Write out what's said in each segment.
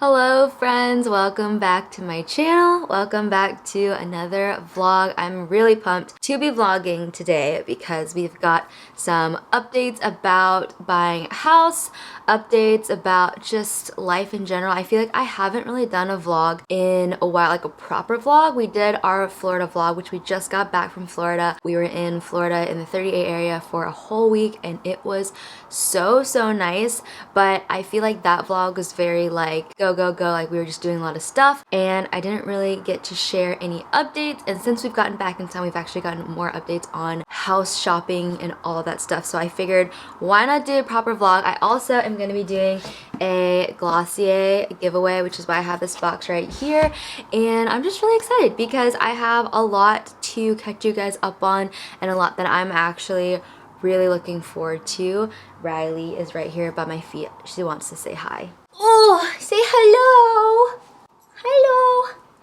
Hello friends, welcome back to my channel. Welcome back to another vlog. I'm really pumped to be vlogging today because we've got some updates about buying a house, updates about just life in general. I feel like I haven't really done a vlog in a while, like a proper vlog. We did our Florida vlog, which we just got back from Florida. We were in Florida in the 38 area for a whole week and it was so nice, but I feel like that vlog was very like go, like we were just doing a lot of stuff and I didn't really get to share any updates. And since we've gotten back in town, we've actually gotten more updates on house shopping and all of that stuff. So I figured why not do a proper vlog. I also am going to be doing a Glossier giveaway, which is why I have this box right here. And I'm just really excited because I have a lot to catch you guys up on and a lot that I'm actually really looking forward to. Riley is right here by my feet. She wants to say hi. Oh, say hello.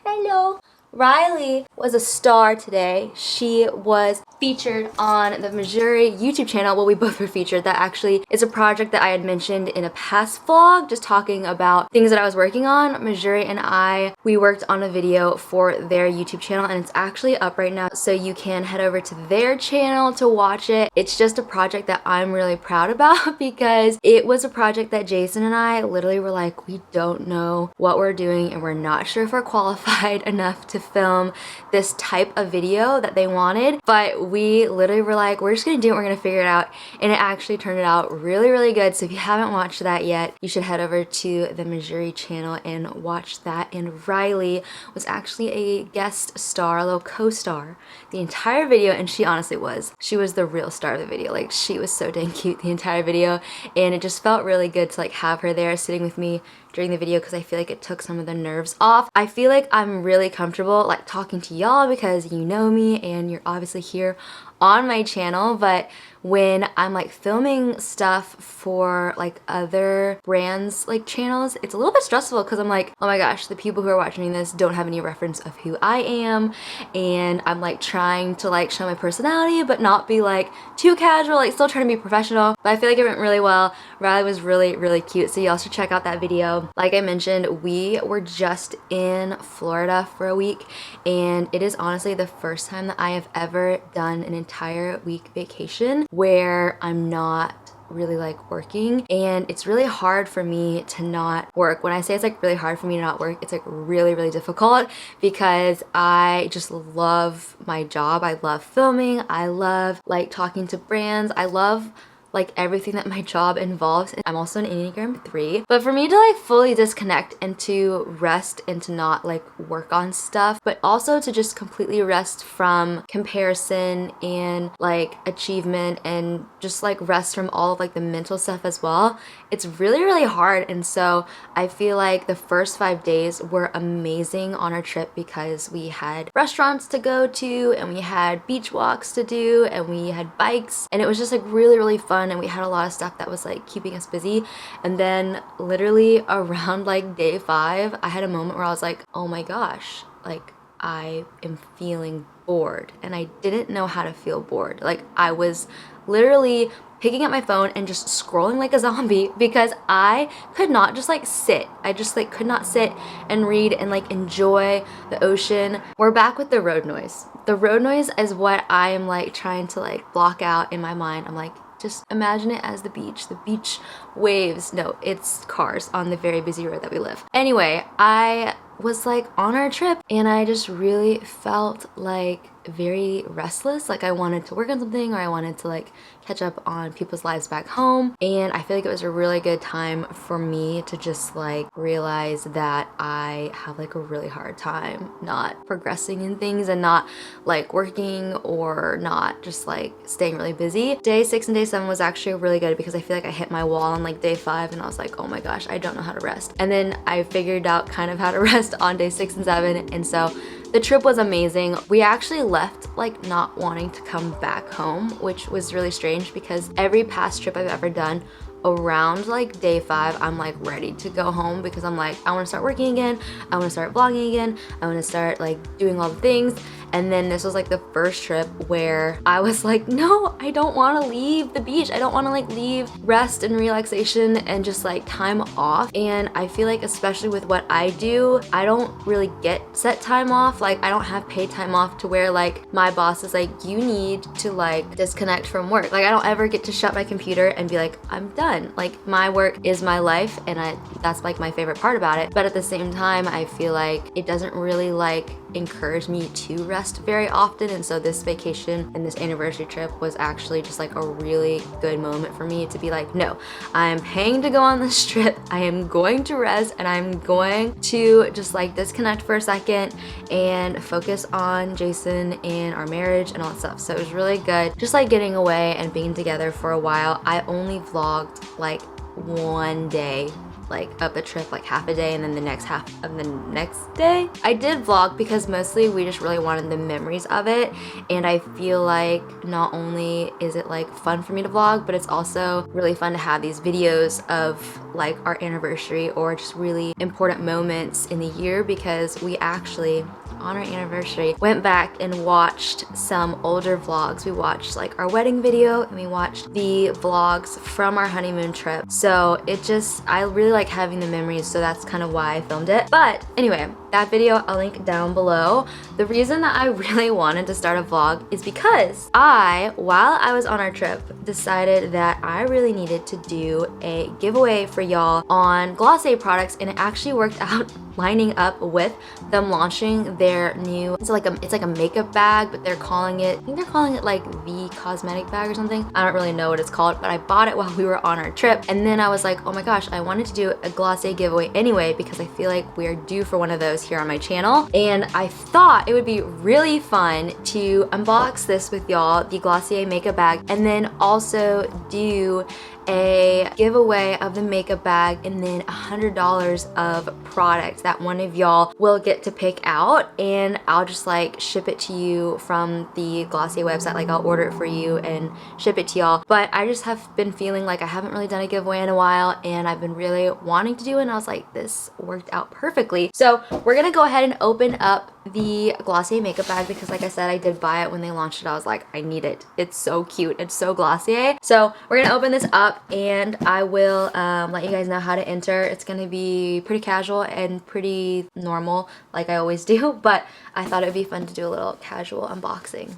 Hello. Riley was a star today. She was featured on the Missouri YouTube channel. Well, we both were featured. That actually is a project that I had mentioned in a past vlog, just talking about things that I was working on. Missouri and we worked on a video for their YouTube channel and it's actually up right now. So you can head over to their channel to watch it. It's just a project that I'm really proud about because it was a project that Jason and I literally were like, we don't know what we're doing and we're not sure if we're qualified enough to film this type of video that they wanted, but we literally were like, we're just gonna do it, we're gonna figure it out, and it actually turned out really good. So if you haven't watched that yet, you should head over to the Missouri channel and watch that. And Riley was actually a guest star, a little co-star the entire video, and she honestly was. She was the real star of the video. Like, she was so dang cute the entire video, and it just felt really good to like have her there sitting with me during the video because I feel like it took some of the nerves off. I feel like I'm really comfortable like talking to y'all because you know me and you're obviously here on my channel, but when I'm like filming stuff for like other brands like channels, it's a little bit stressful because I'm like, oh my gosh, the people who are watching this don't have any reference of who I am, and I'm like trying to like show my personality but not be like too casual, like still trying to be professional. But I feel like it went really well. Riley was really cute, so y'all should check out that video. Like I mentioned, we were just in Florida for a week and it is honestly the first time that I have ever done an entire week vacation where I'm not really like working, and it's really hard for me to not work. When I say it's like really hard for me to not work, it's like really difficult because I just love my job. I love filming, I love like talking to brands, I love like everything that my job involves. And I'm also an Enneagram 3, but for me to like fully disconnect and to rest and to not like work on stuff, but also to just completely rest from comparison and like achievement and just like rest from all of like the mental stuff as well, it's really hard. And so I feel like the first 5 days were amazing on our trip because we had restaurants to go to and we had beach walks to do and we had bikes, and it was just like really fun. And we had a lot of stuff that was like keeping us busy. And then literally around like day 5, I had a moment where I was like, oh my gosh, like I am feeling bored, and I didn't know how to feel bored. Like I was literally picking up my phone and just scrolling like a zombie because I could not just like sit. I just like could not sit and read and like enjoy the ocean. We're back with the road noise. The road noise is what I am like trying to like block out in my mind. I'm like, just imagine it as the beach waves. No, it's cars on the very busy road that we live. Anyway, I was like on our trip and I just really felt like very restless. Like I wanted to work on something, or I wanted to like catch up on people's lives back home. And I feel like it was a really good time for me to just like realize that I have like a really hard time not progressing in things and not like working or not just like staying really busy. Day 6 and day 7 was actually really good because I feel like I hit my wall on like day 5 and I was like, oh my gosh, I don't know how to rest. And then I figured out kind of how to rest on day 6 and 7, and so the trip was amazing. We actually left like not wanting to come back home, which was really strange because every past trip I've ever done, around like day 5, I'm like ready to go home because I'm like, I want to start working again, I want to start vlogging again, I want to start like doing all the things. And then this was like the first trip where I was like, no, I don't want to leave the beach. I don't want to like leave rest and relaxation and just like time off. And I feel like especially with what I do, I don't really get set time off. Like I don't have paid time off to where like my boss is like, you need to like disconnect from work. Like I don't ever get to shut my computer and be like, I'm done. Like my work is my life, and that's like my favorite part about it. But at the same time, I feel like it doesn't really like encourage me to rest very often. And so this vacation and this anniversary trip was actually just like a really good moment for me to be like, no, I'm paying to go on this trip. I am going to rest, and I'm going to just like disconnect for a second and focus on Jason and our marriage and all that stuff. So it was really good just like getting away and being together for a while. I only vlogged like one day like of the trip, like half a day, and then the next half of the next day I did vlog because mostly we just really wanted the memories of it. And I feel like not only is it like fun for me to vlog, but it's also really fun to have these videos of like our anniversary or just really important moments in the year, because we actually on our anniversary went back and watched some older vlogs. We watched like our wedding video, and we watched the vlogs from our honeymoon trip. So it just, I really like having the memories, so that's kind of why I filmed it. But anyway, that video I'll link down below. The reason that I really wanted to start a vlog is because while I was on our trip, decided that I really needed to do a giveaway for y'all on Glossier products, and it actually worked out lining up with them launching their new, it's like a makeup bag, but they're calling it, I think they're calling it like the cosmetic bag or something. I don't really know what it's called, but I bought it while we were on our trip. And then I was like, oh my gosh, I wanted to do a Glossier giveaway anyway, because I feel like we're due for one of those here on my channel. And I thought it would be really fun to unbox this with y'all, the Glossier makeup bag, and then also do a giveaway of the makeup bag, and then $100 of product that one of y'all will get to pick out, and I'll just like ship it to you from the Glossier website. Like I'll order it for you and ship it to y'all. But I just have been feeling like I haven't really done a giveaway in a while, and I've been really wanting to do it, and I was like, this worked out perfectly. So we're gonna go ahead and open up the Glossier makeup bag, because like I said, I did buy it when they launched it. I was like, I need it. It's so cute. It's so Glossier. So we're gonna open this up, and I will let you guys know how to enter. It's gonna be pretty casual and pretty normal like I always do, but I thought it would be fun to do a little casual unboxing.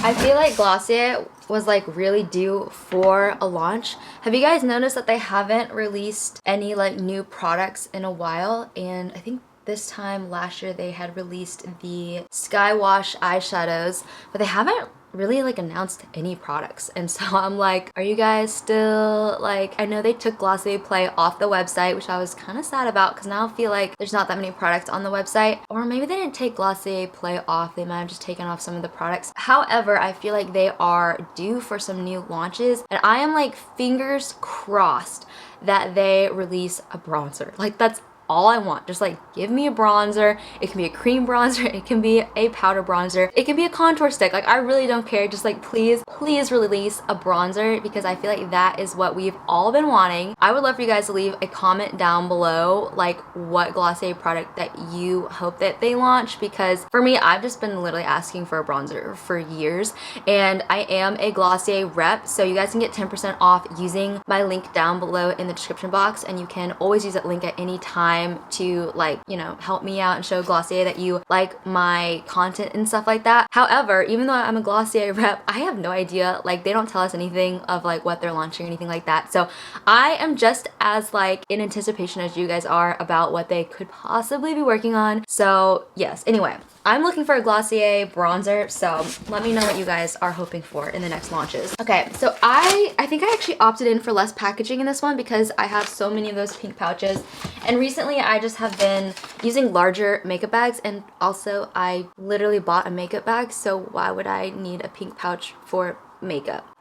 I feel like Glossier was like really due for a launch. Have you guys noticed that they haven't released any like new products in a while? And I think this time last year they had released the Sky Wash eyeshadows, but they haven't really like announced any products. And so I'm like, are you guys still like, I know they took Glossier Play off the website, which I was kind of sad about, because now I feel like there's not that many products on the website. Or maybe they didn't take Glossier Play off, they might have just taken off some of the products. However, I feel like they are due for some new launches, and I am like fingers crossed that they release a bronzer. Like that's all I want. Just like give me a bronzer. It can be a cream bronzer, it can be a powder bronzer, it can be a contour stick. Like I really don't care. Just like please release a bronzer, because I feel like that is what we've all been wanting. I would love for you guys to leave a comment down below like what Glossier product that you hope that they launch, because for me, I've just been literally asking for a bronzer for years, and I am a Glossier rep, so you guys can get 10% off using my link down below in the description box, and you can always use that link at any time to like, you know, help me out and show Glossier that you like my content and stuff like that. However, even though I'm a Glossier rep, I have no idea, like they don't tell us anything of like what they're launching or anything like that. So I am just as like in anticipation as you guys are about what they could possibly be working on. So yes, anyway, I'm looking for a Glossier bronzer, so let me know what you guys are hoping for in the next launches. Okay, so I think I actually opted in for less packaging in this one because I have so many of those pink pouches, and recently I just have been using larger makeup bags, and also I literally bought a makeup bag, so why would I need a pink pouch for makeup?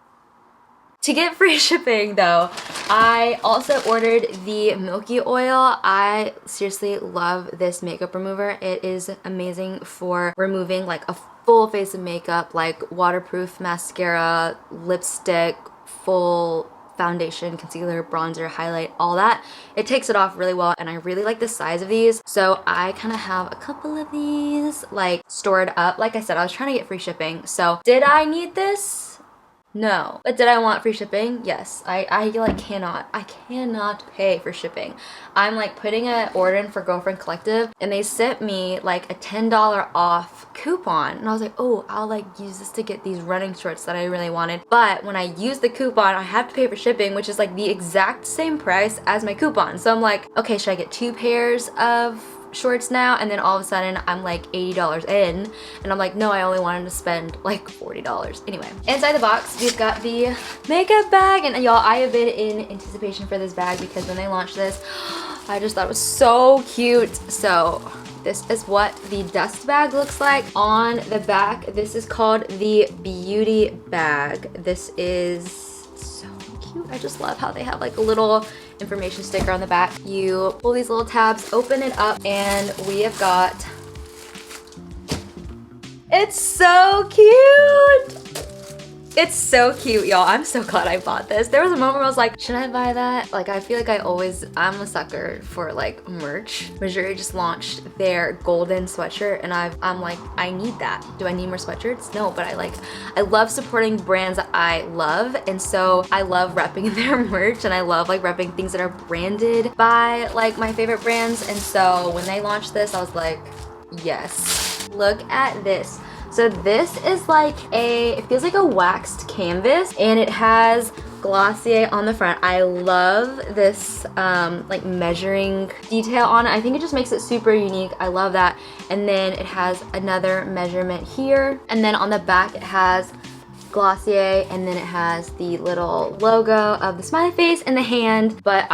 To get free shipping though, I also ordered the Milky Oil. I seriously love this makeup remover. It is amazing for removing like a full face of makeup, like waterproof mascara, lipstick, full foundation, concealer, bronzer, highlight, all that. It takes it off really well, and I really like the size of these. So I kind of have a couple of these like stored up. Like I said, I was trying to get free shipping. So did I need this? No. But did I want free shipping? Yes. I like cannot pay for shipping. I'm like putting an order in for Girlfriend Collective, and they sent me like a $10 off coupon, and I was like, oh, I'll like use this to get these running shorts that I really wanted. But when I use the coupon, I have to pay for shipping, which is like the exact same price as my coupon. So I'm like, okay, should I get 2 pairs of shorts now? And then all of a sudden I'm like $80 in, and I'm like, no, I only wanted to spend like $40. Anyway, inside the box we've got the makeup bag, and y'all, I have been in anticipation for this bag because when they launched this, I just thought it was so cute. So this is what the dust bag looks like on the back. This is called the Beauty Bag. This is so cute. I just love how they have like a little information sticker on the back. You pull these little tabs, open it up, and we have got, it's so cute. It's so cute, y'all. I'm so glad I bought this. There was a moment where I was like, should I buy that? Like, I feel like I'm a sucker for like merch. Missouri just launched their golden sweatshirt, and I'm like, I need that. Do I need more sweatshirts? No, but I love supporting brands that I love, and so I love repping their merch, and I love like repping things that are branded by like my favorite brands. And so when they launched this, I was like, yes. Look at this. So this is like it feels like a waxed canvas, and it has Glossier on the front. I love this like measuring detail on it. I think it just makes it super unique. I love that. And then it has another measurement here, and then on the back it has Glossier, and then it has the little logo of the smiley face and the hand. But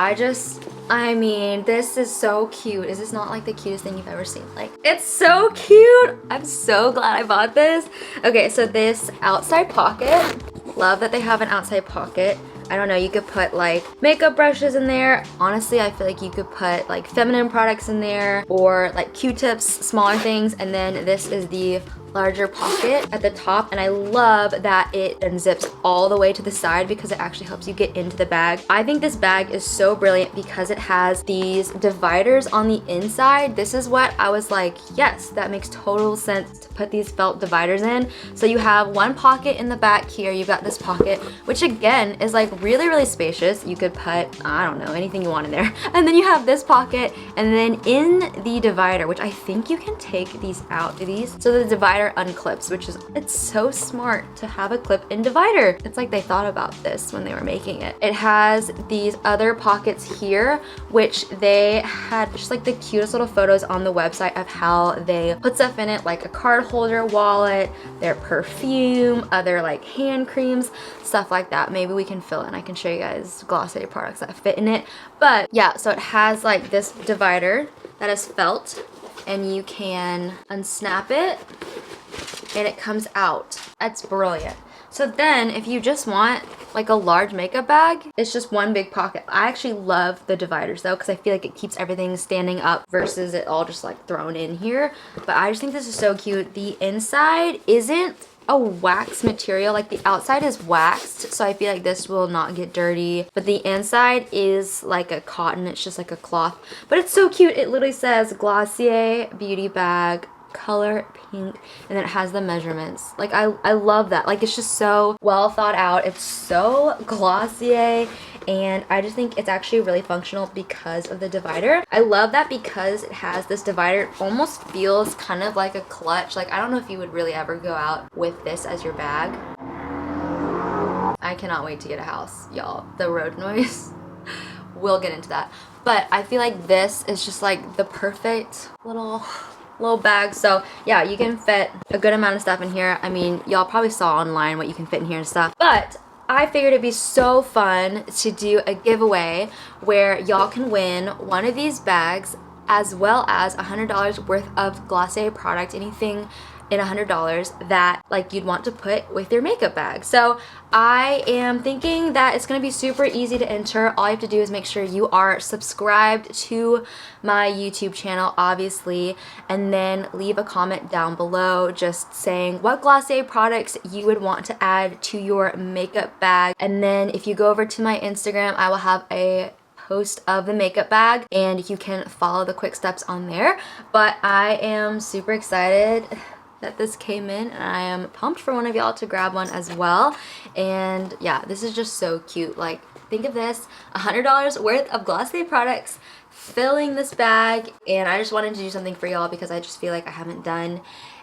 I mean, this is so cute. Is this not like the cutest thing you've ever seen? Like, it's so cute. I'm so glad I bought this. Okay, so this outside pocket, love that they have an outside pocket. I don't know, you could put like makeup brushes in there. Honestly, I feel like you could put like feminine products in there, or like Q-tips, smaller things. And then this is the larger pocket at the top, and I love that it unzips all the way to the side because it actually helps you get into the bag. I think this bag is so brilliant because it has these dividers on the inside. This is what I was like, yes, that makes total sense to put these felt dividers in. So you have one pocket in the back here, you've got this pocket, which again is like really, really spacious. You could put, I don't know, anything you want in there. And then you have this pocket, and then in the divider, which I think you can take these out, so the divider unclips, which is, it's so smart to have a clip-in divider. It's like they thought about this when they were making it. It has these other pockets here, which they had just like the cutest little photos on the website of how they put stuff in it, like a card holder, wallet, their perfume, other like hand creams, stuff like that. Maybe we can fill in. I can show you guys Glossier products that fit in it. But yeah, so it has like this divider that is felt, and you can unsnap it and it comes out. That's brilliant. So then if you just want like a large makeup bag, it's just one big pocket. I actually love the dividers though, because I feel like it keeps everything standing up versus it all just like thrown in here. But I just think this is so cute. The inside isn't a wax material, like the outside is waxed, so I feel like this will not get dirty, but the inside is like a cotton. It's just like a cloth, but it's so cute. It literally says Glossier Beauty Bag, color pink, and then it has the measurements. Like I love that. Like, it's just so well thought out. It's so Glossier, and I just think it's actually really functional because of the divider. I love that because it has this divider, it almost feels kind of like a clutch. Like, I don't know if you would really ever go out with this as your bag. I cannot wait to get a house, y'all. The road noise. We'll get into that. But I feel like this is just like the perfect little bag. So yeah, you can fit a good amount of stuff in here. I mean, y'all probably saw online what you can fit in here and stuff, but I figured it'd be so fun to do a giveaway where y'all can win one of these bags as well as $100 worth of Glossier product, anything in $100 that like you'd want to put with your makeup bag. So I am thinking that it's gonna be super easy to enter. All you have to do is make sure you are subscribed to my YouTube channel, obviously, and then leave a comment down below just saying what Glossier products you would want to add to your makeup bag. And then if you go over to my Instagram, I will have a post of the makeup bag and you can follow the quick steps on there. But I am super excited that this came in, and I am pumped for one of y'all to grab one as well. And yeah, this is just so cute. Like, think of this, $100 worth of Glossier products filling this bag, and I just wanted to do something for y'all because I just feel like I haven't done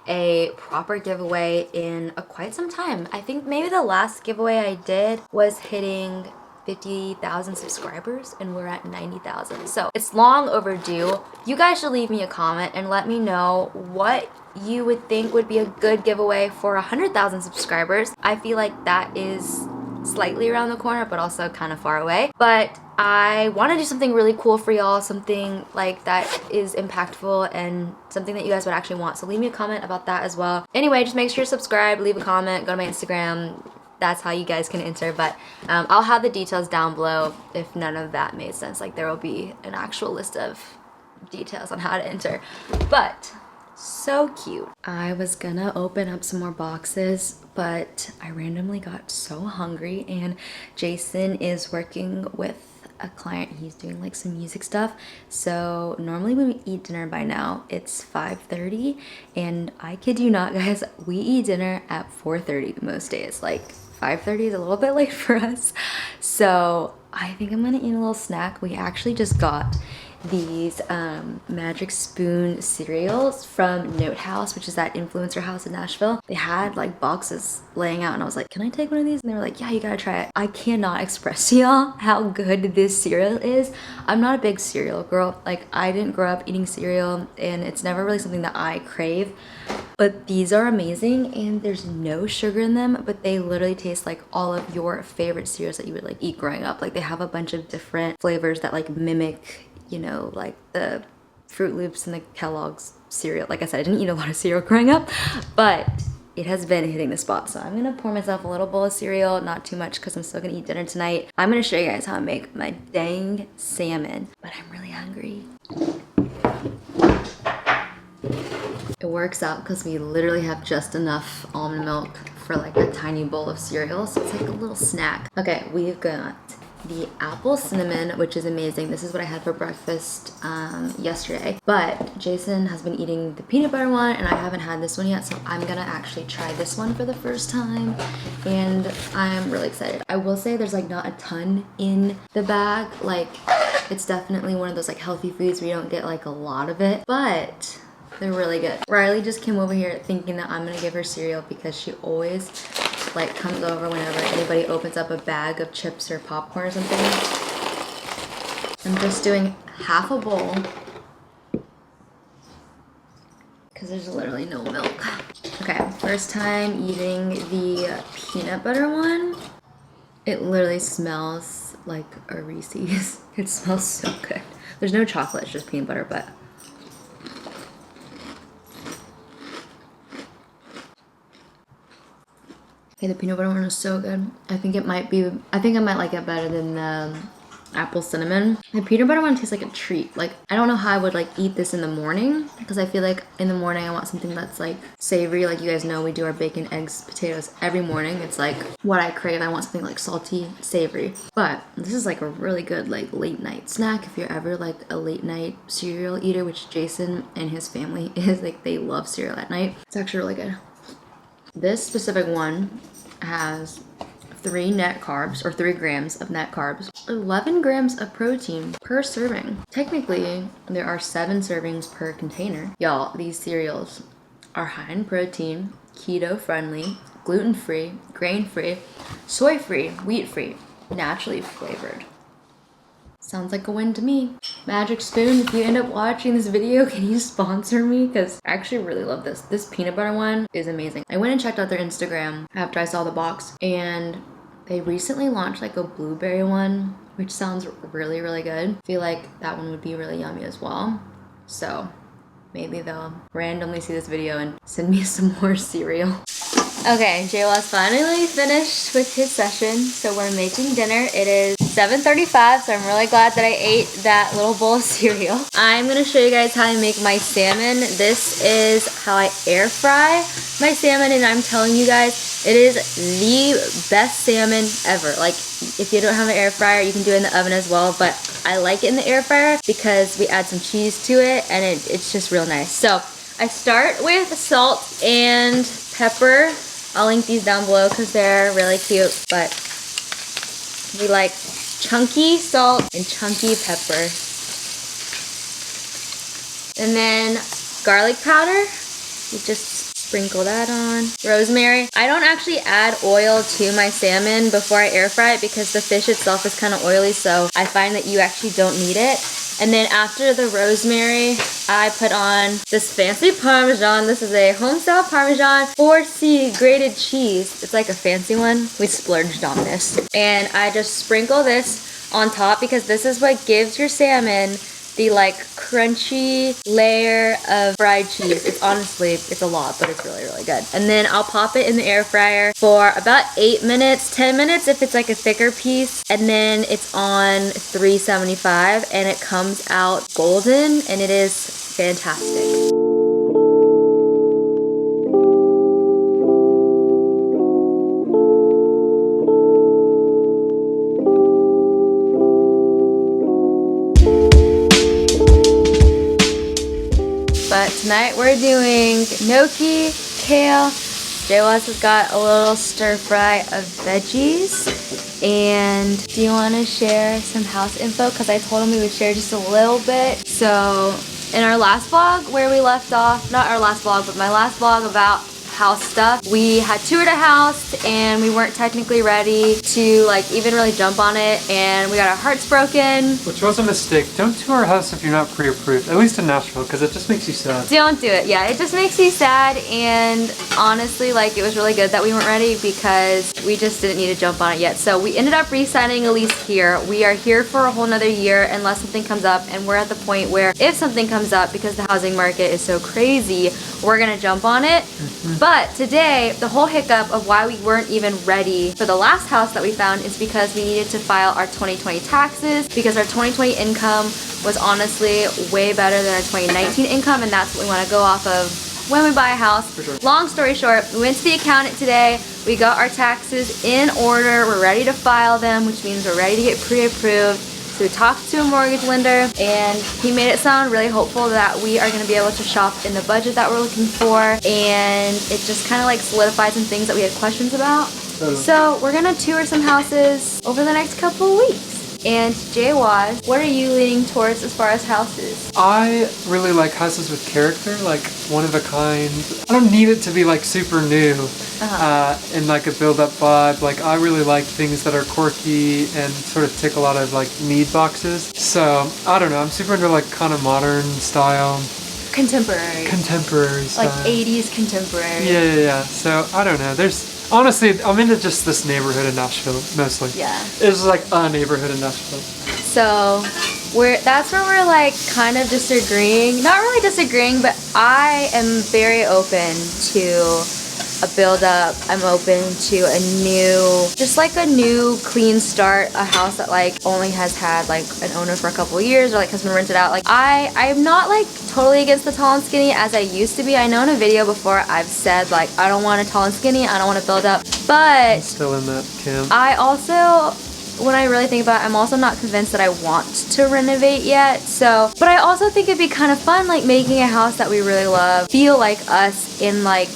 a proper giveaway in quite some time. I think maybe the last giveaway I did was hitting 50,000 subscribers and we're at 90,000. So it's long overdue. You guys should leave me a comment and let me know what you would think would be a good giveaway for 100,000 subscribers. I feel like that is slightly around the corner, but also kind of far away. But I want to do something really cool for y'all, something like that is impactful and something that you guys would actually want. So leave me a comment about that as well. Anyway, just make sure you're subscribed, leave a comment, go to my Instagram. That's how you guys can enter, but I'll have the details down below if none of that made sense. Like, there will be an actual list of details on how to enter. But so cute. I was gonna open up some more boxes, but I randomly got so hungry, and Jason is working with a client. He's doing like some music stuff. So normally when we eat dinner by now, it's 5:30, and I kid you not, guys, we eat dinner at 4:30 most days. Like, 5:30 is a little bit late for us. So I think I'm gonna eat a little snack. We actually just got these Magic Spoon cereals from Note House, which is that influencer house in Nashville. They had like boxes laying out, and I was like, can I take one of these? And they were like, yeah, you gotta try it. I cannot express to y'all how good this cereal is. I'm not a big cereal girl. Like, I didn't grow up eating cereal, and it's never really something that I crave. But these are amazing, and there's no sugar in them, but they literally taste like all of your favorite cereals that you would like eat growing up. Like, they have a bunch of different flavors that like mimic, you know, like the Fruit Loops and the Kellogg's cereal. Like I said, I didn't eat a lot of cereal growing up, but it has been hitting the spot. So I'm gonna pour myself a little bowl of cereal, not too much because I'm still gonna eat dinner tonight. I'm gonna show you guys how I make my dang salmon, but I'm really hungry. It works out because we literally have just enough almond milk for like a tiny bowl of cereal, so it's like a little snack. Okay, we've got the apple cinnamon, which is amazing. This is what I had for breakfast yesterday, but Jason has been eating the peanut butter one, and I haven't had this one yet, so I'm gonna actually try this one for the first time, and I'm really excited. I will say there's like not a ton in the bag. Like, it's definitely one of those like healthy foods where you don't get like a lot of it, but they're really good. Riley just came over here thinking that I'm gonna give her cereal because she always like comes over whenever anybody opens up a bag of chips or popcorn or something. I'm just doing half a bowl because there's literally no milk. Okay, first time eating the peanut butter one. It literally smells like a Reese's. It smells so good. There's no chocolate, it's just peanut butter, but okay, the peanut butter one is so good. I think I might like it better than the apple cinnamon. The peanut butter one tastes like a treat. Like, I don't know how I would like eat this in the morning, because I feel like in the morning I want something that's like savory. Like, you guys know we do our bacon, eggs, potatoes every morning. It's like what I crave. I want something like salty, savory. But this is like a really good like late night snack if you're ever like a late night cereal eater, which Jason and his family is. Like, they love cereal at night. It's actually really good. This specific one has 3 net carbs, or 3 grams of net carbs, 11 grams of protein per serving. Technically, there are 7 servings per container. Y'all, these cereals are high in protein, keto friendly, gluten-free, grain-free, soy-free, wheat-free, naturally flavored. Sounds like a win to me. Magic Spoon, if you end up watching this video, can you sponsor me? Because I actually really love this. This peanut butter one is amazing. I went and checked out their Instagram after I saw the box, and they recently launched like a blueberry one, which sounds really, really good. I feel like that one would be really yummy as well. So maybe they'll randomly see this video and send me some more cereal. Okay, Jaywa's finally finished with his session, so we're making dinner. It is 7:35, so I'm really glad that I ate that little bowl of cereal. I'm gonna show you guys how I make my salmon. This is how I air fry my salmon, and I'm telling you guys, it is the best salmon ever. Like, if you don't have an air fryer, you can do it in the oven as well, but I like it in the air fryer because we add some cheese to it, and it's just real nice. So I start with salt and pepper. I'll link these down below because they're really cute, but we like chunky salt and chunky pepper. And then garlic powder, you just sprinkle that on. Rosemary. I don't actually add oil to my salmon before I air fry it because the fish itself is kind of oily, so I find that you actually don't need it. And then after the rosemary, I put on this fancy Parmesan. This is a home-style Parmesan 4C grated cheese. It's like a fancy one. We splurged on this. And I just sprinkle this on top because this is what gives your salmon the like crunchy layer of fried cheese. It's honestly, it's a lot, but it's really, really good. And then I'll pop it in the air fryer for about 8 minutes, 10 minutes if it's like a thicker piece. And then it's on 375 and it comes out golden and it is fantastic. But tonight we're doing gnocchi, kale. Jaywa's has got a little stir fry of veggies. And do you want to share some house info? Because I told him we would share just a little bit. So in our last vlog where we left off, not our last vlog, but my last vlog about house stuff, we had toured a house and we weren't technically ready to like even really jump on it, and we got our hearts broken. Which was a mistake. Don't tour a house if you're not pre-approved, at least in Nashville, because it just makes you sad. Don't do it. Yeah, it just makes you sad, and honestly, like, it was really good that we weren't ready because we just didn't need to jump on it yet. So we ended up re-signing a lease here. We are here for a whole nother year unless something comes up, and we're at the point where if something comes up, because the housing market is so crazy, we're gonna jump on it. But today, the whole hiccup of why we weren't even ready for the last house that we found is because we needed to file our 2020 taxes, because our 2020 income was honestly way better than our 2019 income, and that's what we want to go off of when we buy a house. For sure. Long story short, we went to the accountant today, we got our taxes in order, we're ready to file them, which means we're ready to get pre-approved. So we talked to a mortgage lender, and he made it sound really hopeful that we are going to be able to shop in the budget that we're looking for, and it just kind of like solidified some things that we had questions about. So we're going to tour some houses over the next couple of weeks. And Jaywa, what are you leaning towards as far as houses? I really like houses with character, like one of a kind. I don't need it to be like super new and like a build-up vibe. Like, I really like things that are quirky and sort of tick a lot of like need boxes. So I don't know, I'm super into like kind of modern style. Contemporary style. Like 80s contemporary. Yeah. So I don't know, honestly, I'm into just this neighborhood in Nashville, mostly. Yeah. It's like a neighborhood in Nashville. So that's where we're like kind of disagreeing. Not really disagreeing, but I am very open to a build up. I'm open to just like a new clean start, a house that like only has had like an owner for a couple of years or like has been rented out. Like I'm not like totally against the tall and skinny as I used to be. I know in a video before I've said like I don't want a tall and skinny, I don't want to build up, but I'm still in that camp. I also, when I really think about it, I'm also not convinced that I want to renovate yet. So, but I also think it'd be kind of fun like making a house that we really love feel like us, in like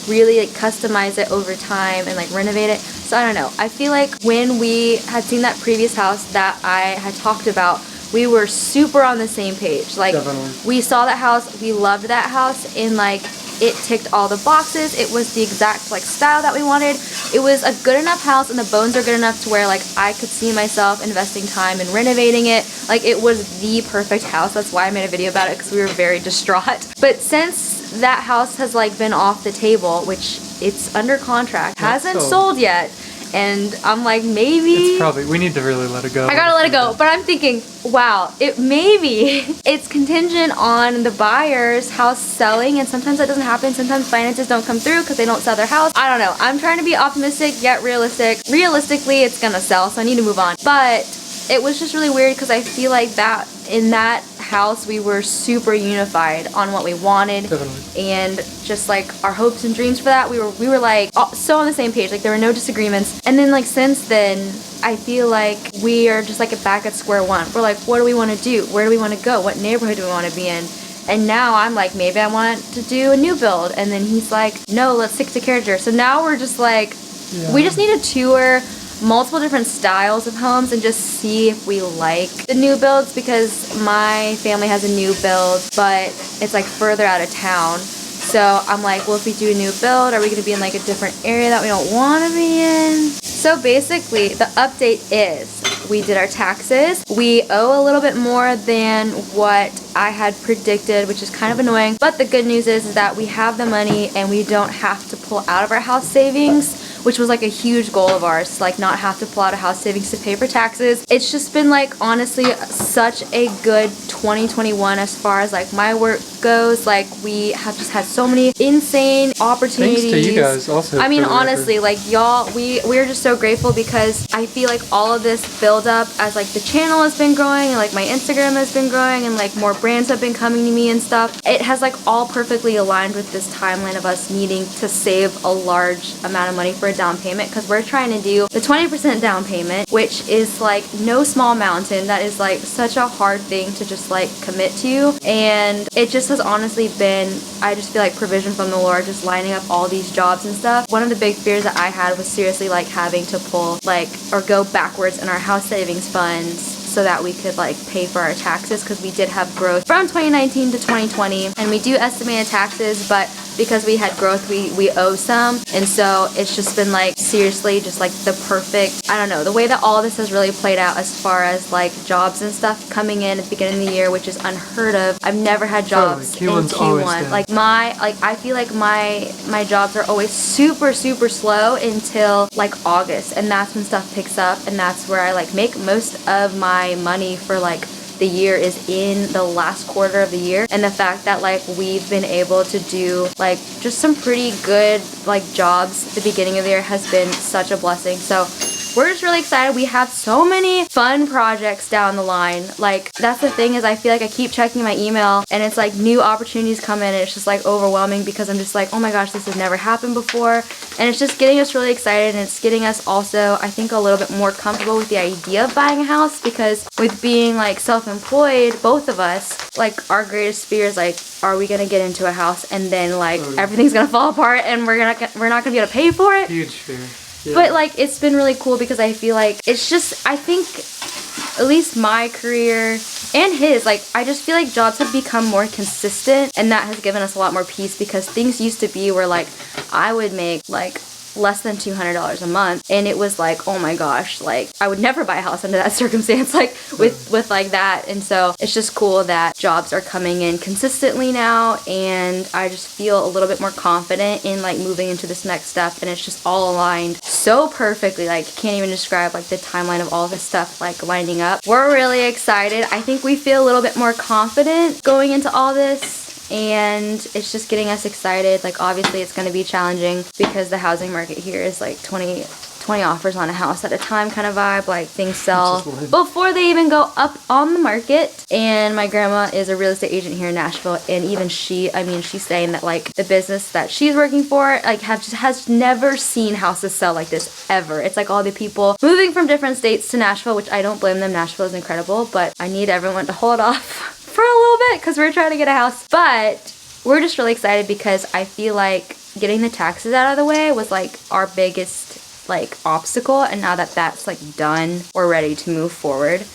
really like customize it over time and like renovate it. So I don't know, I feel like when we had seen that previous house that I had talked about, we were super on the same page. Like, definitely. We saw that house, we loved that house, and like it ticked all the boxes. It was the exact like style that we wanted. It was a good enough house, and the bones are good enough to where like I could see myself investing time in renovating it. Like, it was the perfect house. That's why I made a video about it, because we were very distraught. But since that house has like been off the table, which it's under contract, hasn't sold yet, and I'm like, maybe It's probably, we need to really let it go. I gotta let it go, but I'm thinking, wow, it maybe it's contingent on the buyer's house selling, and sometimes that doesn't happen. Sometimes finances don't come through because they don't sell their house. I don't know. I'm trying to be optimistic yet realistic. Realistically, it's gonna sell, so I need to move on. But it was just really weird because I feel like that in that house we were super unified on what we wanted. Definitely. And just like our hopes and dreams for that, we were like so on the same page. Like there were no disagreements. And then like since then, I feel like we are just like back at square one. We're like, what do we want to do? Where do we want to go? What neighborhood do we want to be in? And now I'm like, maybe I want to do a new build. And then he's like, no, let's stick to character. So now we're just like, we just need to tour multiple different styles of homes and just see if we like the new builds, because my family has a new build, but it's like further out of town. So I'm like, well, if we do a new build, are we going to be in like a different area that we don't want to be in? So basically, the update is we did our taxes. We owe a little bit more than what I had predicted, which is kind of annoying. But the good news is that we have the money and we don't have to pull out of our house savings, which was like a huge goal of ours, to like not have to pull out of house savings to pay for taxes. It's just been like honestly such a good 2021 as far as like my work goes. Like we have just had so many insane opportunities. Thanks to you guys also. I mean, honestly, like y'all, we're just so grateful because I feel like all of this build up as like the channel has been growing and like my Instagram has been growing and like more brands have been coming to me and stuff. It has like all perfectly aligned with this timeline of us needing to save a large amount of money for a down payment, because we're trying to do the 20% down payment, which is like no small mountain. That is like such a hard thing to just like commit to, and it just has honestly been, I just feel like provision from the Lord, just lining up all these jobs and stuff. One of the big fears that I had was seriously like having to pull like or go backwards in our house savings funds so that we could like pay for our taxes, because we did have growth from 2019 to 2020 and we do estimated taxes, but because we had growth, we owe some. And so it's just been like seriously just like the perfect, I don't know, the way that all this has really played out as far as like jobs and stuff coming in at the beginning of the year, which is unheard of. I've never had jobs in Q1. Like I feel like my jobs are always super slow until like August, and that's when stuff picks up, and that's where I like make most of my money for like the year is in the last quarter of the year. And the fact that like we've been able to do like just some pretty good like jobs at the beginning of the year has been such a blessing. So we're just really excited. We have so many fun projects down the line. Like that's the thing, is I feel like I keep checking my email and it's like new opportunities come in and it's just like overwhelming, because I'm just like, oh my gosh, this has never happened before. And it's just getting us really excited, and it's getting us also, I think, a little bit more comfortable with the idea of buying a house, because with being like self-employed, both of us, like our greatest fear is like, are we gonna get into a house and then like everything's gonna fall apart and we're not gonna be able to pay for it? Huge fear. Yeah. But like it's been really cool, because I feel like it's just, I think at least my career and his, like I just feel like jobs have become more consistent, and that has given us a lot more peace, because things used to be where like I would make like less than $200 a month, and it was like, oh my gosh, like I would never buy a house under that circumstance, like with like that. And so it's just cool that jobs are coming in consistently now, and I just feel a little bit more confident in like moving into this next step, and it's just all aligned so perfectly. Like can't even describe like the timeline of all this stuff like lining up. We're really excited. I think we feel a little bit more confident going into all this, and it's just getting us excited. Like obviously it's going to be challenging because the housing market here is like 20 offers on a house at a time kind of vibe. Like things sell before they even go up on the market. And my grandma is a real estate agent here in Nashville, and even she, I mean, she's saying that like the business that she's working for like has never seen houses sell like this ever. It's like all the people moving from different states to Nashville, which I don't blame them. Nashville is incredible, but I need everyone to hold off for a little bit because we're trying to get a house. But we're just really excited because I feel like getting the taxes out of the way was like our biggest like obstacle, and now that that's like done, we're ready to move forward.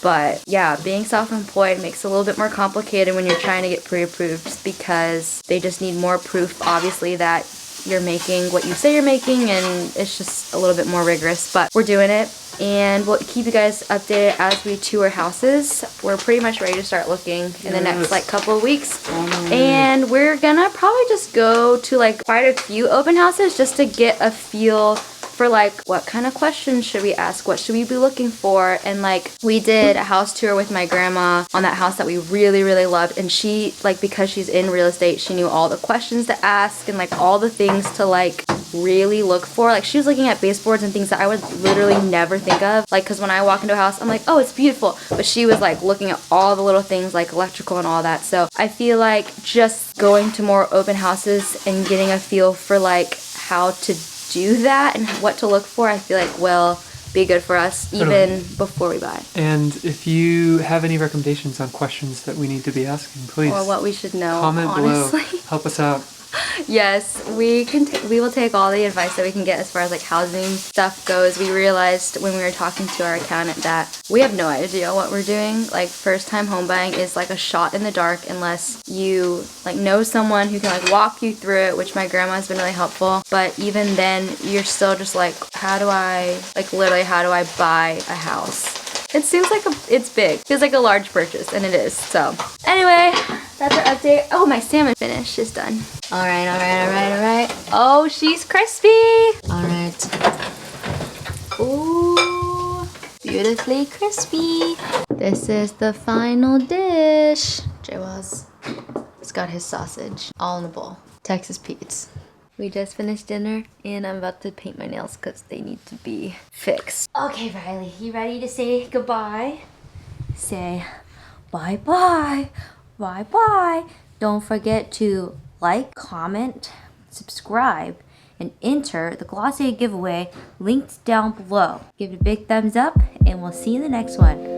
But yeah, being self-employed makes it a little bit more complicated when you're trying to get pre-approved, because they just need more proof obviously that you're making what you say you're making, and it's just a little bit more rigorous. But we're doing it, and we'll keep you guys updated as we tour houses. We're pretty much ready to start looking in the next like couple of weeks. And we're gonna probably just go to like quite a few open houses just to get a feel for like what kind of questions should we ask, what should we be looking for. And like we did a house tour with my grandma on that house that we really loved, and she like, because she's in real estate, she knew all the questions to ask and like all the things to like really look for. Like she was looking at baseboards and things that I would literally never think of, like because when I walk into a house I'm like, oh, it's beautiful, but she was like looking at all the little things like electrical and all that. So I feel like just going to more open houses and getting a feel for like how to do that and what to look for, I feel like will be good for us even before we buy. And if you have any recommendations on questions that we need to be asking, please, or what we should know, comment honestly. below. Help us out. Yes, we will take all the advice that we can get as far as like housing stuff goes. We realized when we were talking to our accountant that we have no idea what we're doing. Like first time home buying is like a shot in the dark unless you like know someone who can like walk you through it, which my grandma has been really helpful. But even then you're still just like, how do I buy a house? It seems like it's big. Feels like a large purchase, and it is. So anyway, that's our update. Oh, my salmon finish is done. All right. Oh, she's crispy. All right. Ooh, beautifully crispy. This is the final dish. Jawaz, it's got his sausage all in a bowl. Texas Pete's. We just finished dinner and I'm about to paint my nails because they need to be fixed. Okay, Riley, you ready to say goodbye? Say bye-bye, bye-bye. Don't forget to like, comment, subscribe, and enter the Glossier giveaway linked down below. Give it a big thumbs up and we'll see you in the next one.